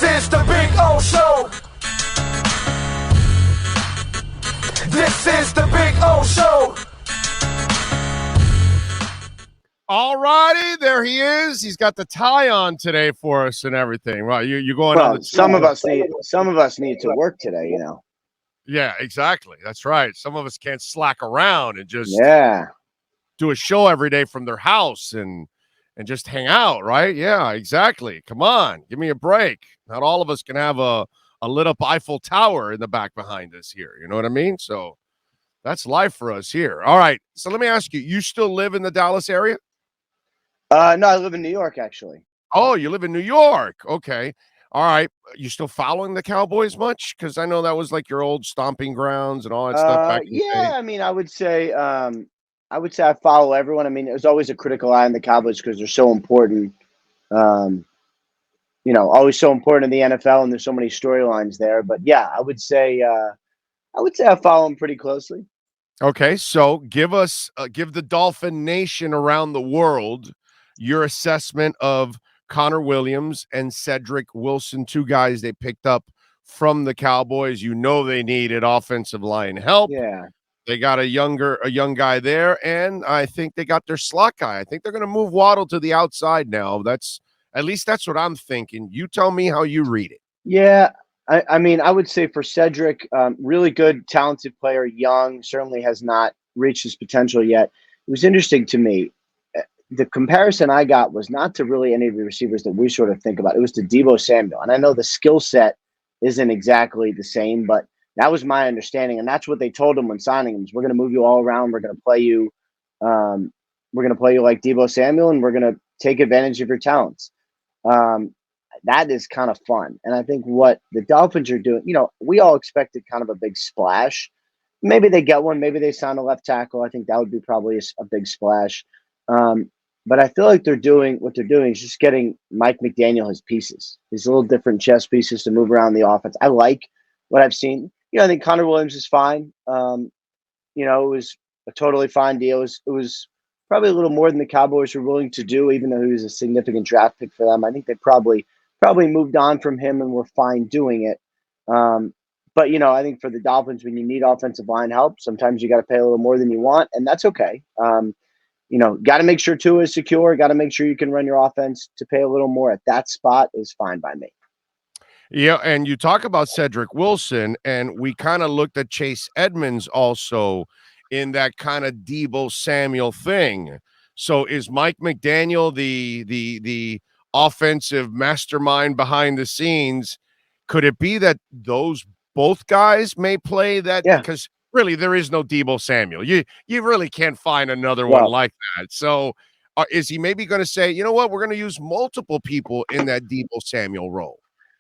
This is the Big O Show. This is the Big O Show. All righty, there he is. He's got the tie on today for us and everything. Right, you going on the some of us need to work today, you know. Yeah, exactly. That's right. Some of us can't slack around and just do a show every day from their house and just hang out, right? Yeah, exactly. Come on, give me a break. Not all of us can have a lit up Eiffel Tower in the back behind us here. You know what I mean? So that's life for us here. All right. So let me ask you, you still live in the Dallas area? No, I live in New York, actually. Oh, you live in New York. Okay. All right. You still following the Cowboys much? Because I know that was like your old stomping grounds and all that stuff back in the day. I mean, I would say I follow everyone. I mean, there's always a critical eye on the Cowboys because they're so important. Always so important in the NFL, and there's so many storylines there. But yeah, I would say I follow them pretty closely. Okay, so give the Dolphin Nation around the world your assessment of Connor Williams and Cedric Wilson, two guys they picked up from the Cowboys. You know they needed offensive line help. Yeah. They got a young guy there, and I think they got their slot guy. I think they're going to move Waddle to the outside now. That's what I'm thinking. You tell me how you read it. Yeah, I mean, I would say for Cedric, really good, talented player, young, certainly has not reached his potential yet. It was interesting to me. The comparison I got was not to really any of the receivers that we sort of think about. It was to Deebo Samuel. And I know the skill set isn't exactly the same, but that was my understanding. And that's what they told him when signing him. We're going to move you all around. We're going to play you. We're going to play you like Deebo Samuel, and we're going to take advantage of your talents. That is kind of fun. And I think what the Dolphins are doing, we all expected kind of a big splash. Maybe they get one. Maybe they sign a left tackle. I think that would be probably a big splash. But I feel like what they're doing is just getting Mike McDaniel his pieces, his little different chess pieces to move around the offense. I like what I've seen. I think Connor Williams is fine. It was a totally fine deal. It was probably a little more than the Cowboys were willing to do, even though he was a significant draft pick for them. I think they probably moved on from him and were fine doing it. But I think for the Dolphins, when you need offensive line help, sometimes you got to pay a little more than you want, and that's okay. Got to make sure Tua is secure. Got to make sure you can run your offense. To pay a little more at that spot is fine by me. Yeah, and you talk about Cedric Wilson, and we kind of looked at Chase Edmonds also in that kind of Deebo Samuel thing. So is Mike McDaniel the offensive mastermind behind the scenes? Could it be that those both guys may play that? Yeah. Because really, there is no Deebo Samuel. You really can't find another one like that. So is he maybe going to say, you know what, we're going to use multiple people in that Deebo Samuel role?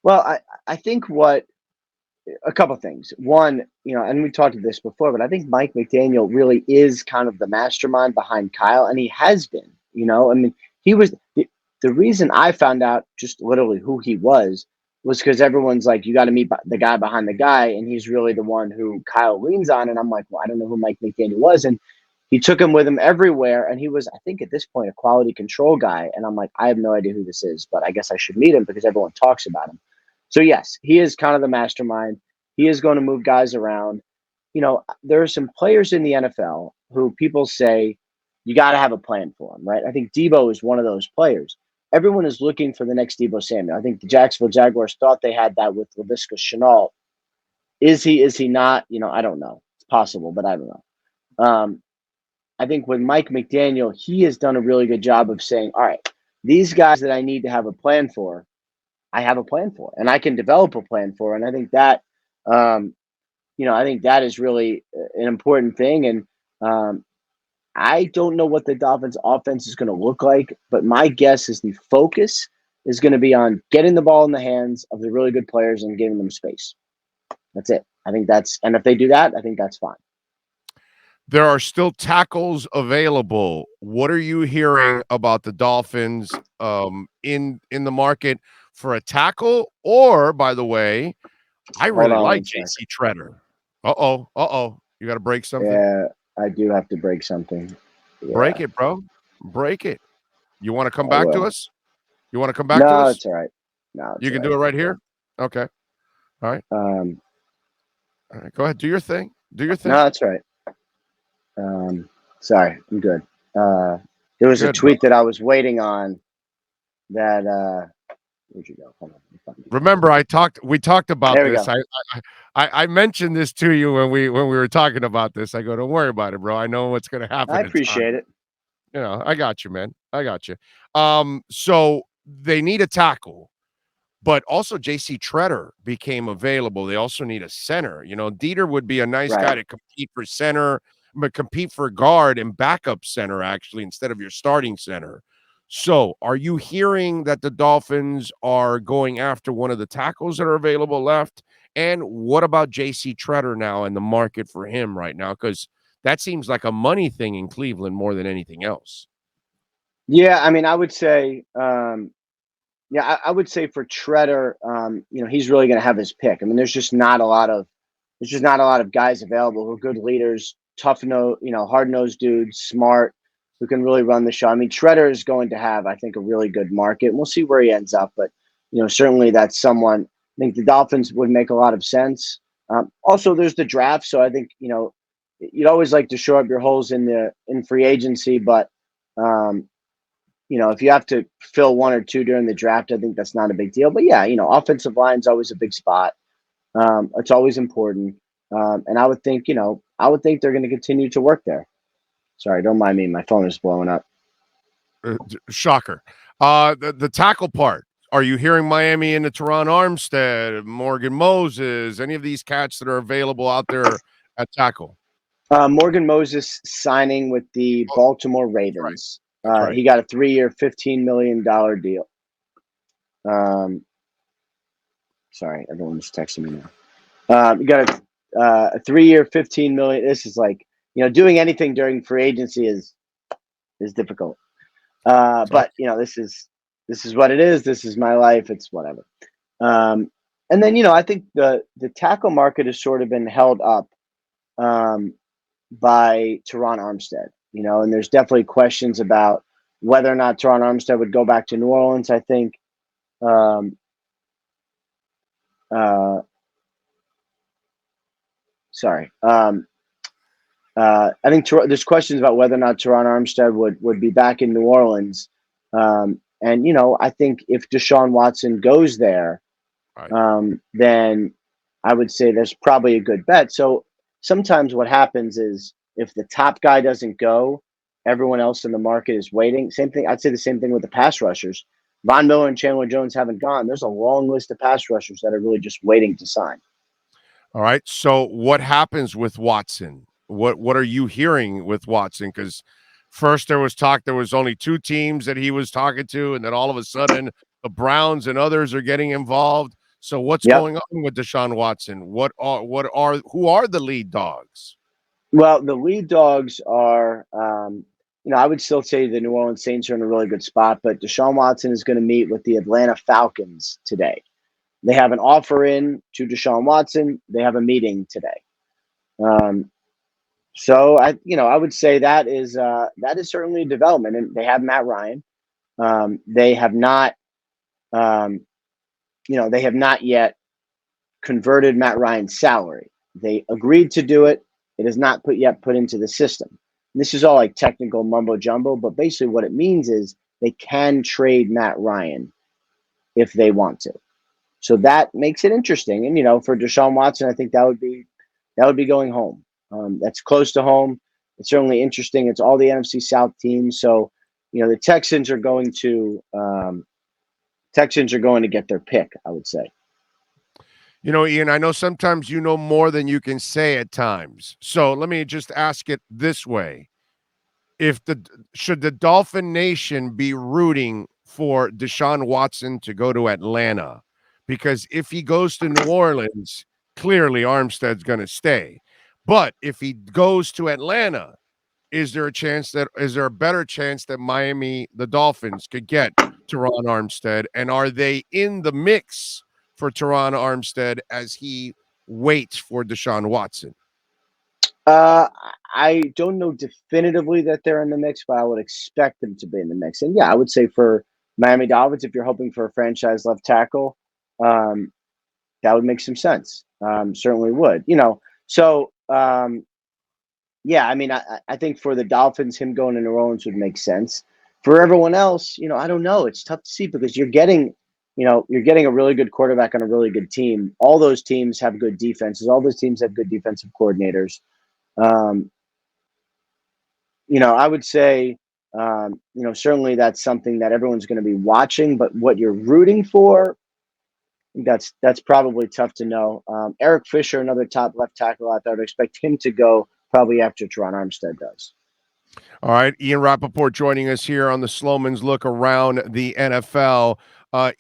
Well, I think a couple things. One, and we talked about this before, but I think Mike McDaniel really is kind of the mastermind behind Kyle, and he has been. I mean, he was the reason I found out just literally who he was because everyone's like, you got to meet the guy behind the guy, and he's really the one who Kyle leans on. And I'm like, well, I don't know who Mike McDaniel was, and he took him with him everywhere, and he was, I think, at this point, a quality control guy. And I'm like, I have no idea who this is, but I guess I should meet him because everyone talks about him. So yes, he is kind of the mastermind. He is going to move guys around. There are some players in the NFL who people say you got to have a plan for them, right? I think Deebo is one of those players. Everyone is looking for the next Deebo Samuel. I think the Jacksonville Jaguars thought they had that with Laviska Shenault. Is he not? I don't know. It's possible, but I don't know. I think with Mike McDaniel, he has done a really good job of saying, all right, these guys that I need to have a plan for, I have a plan for, and I can develop a plan for. And I think that, I think that is really an important thing. And I don't know what the Dolphins offense is going to look like, but my guess is the focus is going to be on getting the ball in the hands of the really good players and giving them space. That's it. And if they do that, I think that's fine. There are still tackles available. What are you hearing about the Dolphins in the market for a tackle? Or, by the way, I really like JC Treader. Uh-oh. You got to break something? Yeah, I do have to break something. Yeah. Break it, bro. Break it. You want to come back to us? You want to come back to us? No, it's all right. No, you can do it right here? Okay. All right. Um, All right. Go ahead. Do your thing. Do your thing. no, that's right. Sorry, I'm good. There was a Good, bro. tweet that I was waiting on that where'd you go? Hold on, let me find it. Remember, we talked about There we this. go. I mentioned this to you when we were talking about this. I go, don't worry about it, bro. I know what's going to I happen in time. appreciate it. You know, I got you, man. I got you. So they need a tackle, but also JC Treader became available. They also need a center. You know, Dieter would be a nice guy Right. to compete for center, but compete for guard and backup center, actually, instead of your starting center. So are you hearing that the Dolphins are going after one of the tackles that are available left? And what about JC Treader now in the market for him right now? Because that seems like a money thing in Cleveland more than anything else. Yeah, I mean, I would say, I would say for Treader, he's really going to have his pick. I mean, there's just not a lot of guys available who are good leaders, hard nosed dudes, smart, who can really run the show. I mean, Treader is going to have, I think, a really good market. We'll see where he ends up, but certainly that's someone. I think the Dolphins would make a lot of sense. Also, there's the draft, so I think you'd always like to show up your holes in free agency, but um, if you have to fill one or two during the draft, I think that's not a big deal. But yeah, offensive line is always a big spot. It's always important. And I would think they're going to continue to work there. Sorry, don't mind me. My phone is blowing up. Shocker. The tackle part. Are you hearing Miami into Teron Armstead, Morgan Moses, any of these cats that are available out there at tackle? Morgan Moses signing with the Oh, Baltimore that's right. Ravens. That's right. He got a 3-year, $15 million deal. Sorry, everyone's texting me now. You got a 3-year, $15 million. This is like, doing anything during free agency is difficult. But this is what it is. This is my life. It's whatever. And then I think the tackle market has sort of been held up by Teron Armstead. And there's definitely questions about whether or not Teron Armstead would go back to New Orleans. I think. Sorry. I think there's questions about whether or not Teron Armstead would be back in New Orleans. And I think if Deshaun Watson goes there, Right. then I would say there's probably a good bet. So sometimes what happens is if the top guy doesn't go, everyone else in the market is waiting. Same thing. I'd say the same thing with the pass rushers. Von Miller and Chandler Jones haven't gone. There's a long list of pass rushers that are really just waiting to sign. All right. So what happens with Watson? What are you hearing with Watson? Because first there was talk there was only 2 teams that he was talking to, and then all of a sudden the Browns and others are getting involved. So what's Yep. going on with Deshaun Watson? Who are the lead dogs? Well, the lead dogs are, I would still say the New Orleans Saints are in a really good spot, but Deshaun Watson is going to meet with the Atlanta Falcons today. They have an offer in to Deshaun Watson. They have a meeting today. So I would say that is certainly a development, and they have Matt Ryan. They have not, they have not yet converted Matt Ryan's salary. They agreed to do it. It is not put into the system. And this is all like technical mumbo jumbo, but basically what it means is they can trade Matt Ryan if they want to. So that makes it interesting. And for Deshaun Watson, I think that would be going home. That's close to home. It's certainly interesting. It's all the NFC South teams. So the Texans are going to get their pick, I would say. Ian, I know sometimes you know more than you can say at times. So let me just ask it this way. Should the Dolphin Nation be rooting for Deshaun Watson to go to Atlanta? Because if he goes to New Orleans, clearly Armstead's going to stay. But if he goes to Atlanta, is there a better chance that Miami, the Dolphins, could get Teron Armstead? And are they in the mix for Teron Armstead as he waits for Deshaun Watson? I don't know definitively that they're in the mix, but I would expect them to be in the mix. And yeah, I would say for Miami Dolphins, if you're hoping for a franchise left tackle, that would make some sense. Certainly would. So yeah, I mean, I think for the Dolphins, him going to New Orleans would make sense. For everyone else, I don't know. It's tough to see because you're getting a really good quarterback on a really good team. All those teams have good defenses. All those teams have good defensive coordinators. I would say, certainly that's something that everyone's going to be watching. But what you're rooting for, that's probably tough to know. Eric Fisher, another top left tackle out there, I would expect him to go probably after Teron Armstead does. All right, Ian Rapoprt joining us here on the Slomin's Look Around the NFL.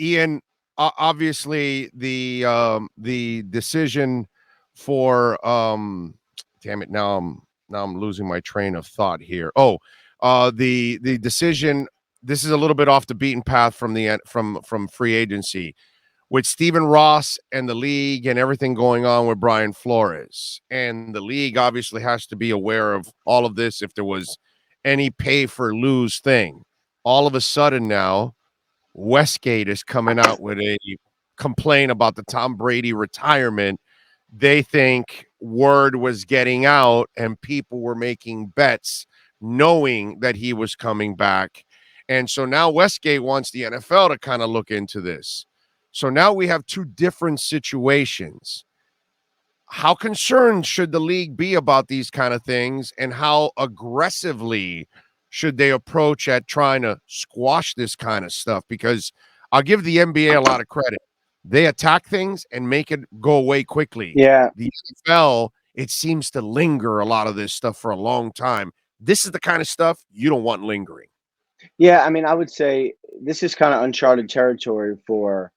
Ian, obviously the decision for damn it, now I'm losing my train of thought here. The decision. This is a little bit off the beaten path from free agency, with Stephen Ross and the league and everything going on with Brian Flores. And the league obviously has to be aware of all of this if there was any pay for lose thing. All of a sudden now, Westgate is coming out with a complaint about the Tom Brady retirement. They think word was getting out and people were making bets knowing that he was coming back. And so now Westgate wants the NFL to kind of look into this. So now we have two different situations. How concerned should the league be about these kind of things, and how aggressively should they approach at trying to squash this kind of stuff? Because I'll give the NBA a lot of credit. They attack things and make it go away quickly. Yeah. The NFL, it seems to linger a lot of this stuff for a long time. This is the kind of stuff you don't want lingering. Yeah, I mean, I would say this is kind of uncharted territory for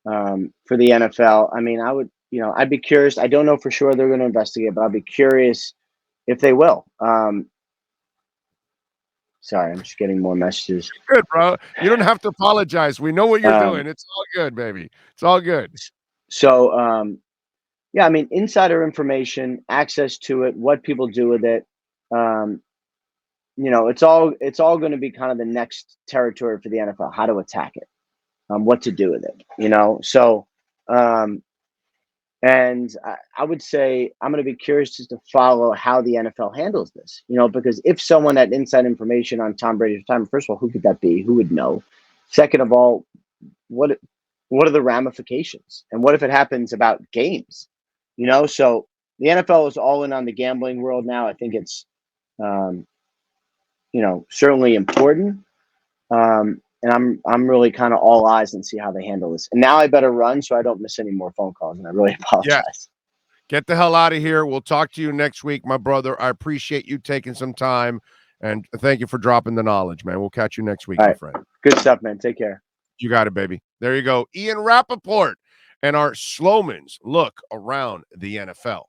the NFL. I mean, I'd be curious. I don't know for sure they're going to investigate, but I'd be curious if they will. Sorry, I'm just getting more messages. Good, bro. You don't have to apologize. We know what you're doing. It's all good, baby. It's all good. So, yeah, I mean, insider information, access to it, what people do with it. It's all going to be kind of the next territory for the NFL, how to attack it, what to do with it, So, and I would say I'm going to be curious just to follow how the NFL handles this, because if someone had inside information on Tom Brady's time, first of all, who could that be? Who would know? Second of all, what are the ramifications? And what if it happens about games? So the NFL is all in on the gambling world now. I think it's, certainly important. And I'm really kind of all eyes and see how they handle this. And now I better run so I don't miss any more phone calls. And I really apologize. Yeah. Get the hell out of here. We'll talk to you next week, my brother. I appreciate you taking some time, and thank you for dropping the knowledge, man. We'll catch you next week, my friend. Good stuff, man. Take care. You got it, baby. There you go. Ian Rapoprt and our Slomin's Look Around the NFL.